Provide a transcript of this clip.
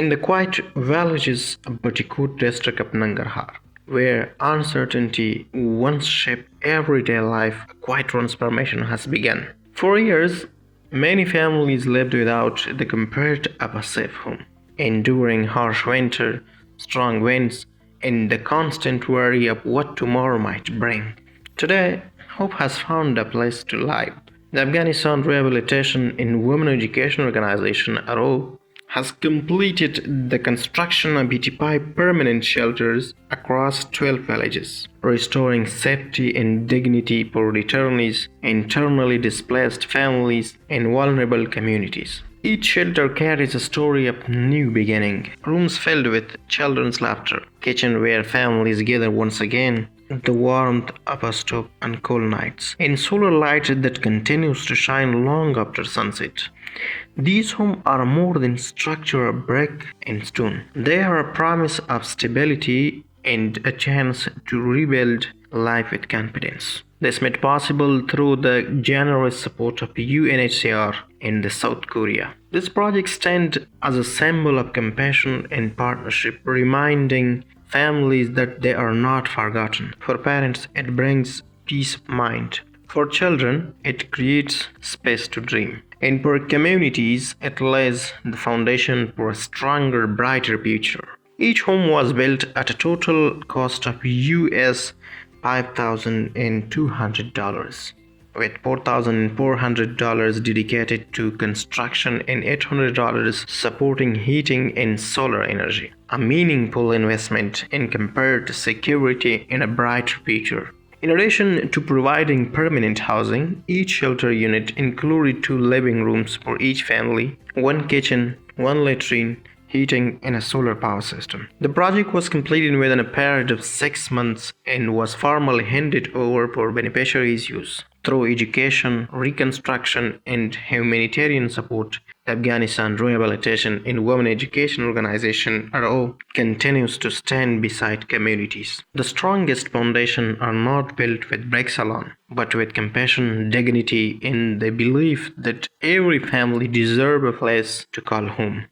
In the quiet villages of Butikut district of Nangarhar, where uncertainty once shaped everyday life, a quiet transformation has begun. For years, many families lived without the comfort of a safe home, enduring harsh winter, strong winds, and the constant worry of what tomorrow might bring. Today, hope has found a place to live. The Afghanistan Rehabilitation and Women Education Organization (ARWEO) has completed the construction of 85 permanent shelters across 12 villages, restoring safety and dignity for returnees, internally displaced families, and vulnerable communities. Each shelter carries a story of new beginning, rooms filled with children's laughter, kitchen where families gather once again, the warmth of a stove on cold nights, and solar light that continues to shine long after sunset. These homes are more than structure of brick and stone. They are a promise of stability and a chance to rebuild life with confidence. This made possible through the generous support of UNHCR in South Korea. This project stands as a symbol of compassion and partnership, reminding families that they are not forgotten. For parents, it brings peace of mind. For children, it creates space to dream. And for communities, it lays the foundation for a stronger, brighter future. Each home was built at a total cost of US $5,200, with $4,400 dedicated to construction and $800 supporting heating and solar energy. A meaningful investment in compared security and a bright future. In addition to providing permanent housing, each shelter unit included 2 living rooms for each family, 1 kitchen, 1 latrine, heating, and a solar power system. The project was completed within a period of 6 months and was formally handed over for beneficiaries' use. Through education, reconstruction, and humanitarian support, the Afghanistan Rehabilitation and Women Education Organization (ARWEO) continues to stand beside communities. The strongest foundations are not built with bricks alone, but with compassion, dignity, and the belief that every family deserves a place to call home.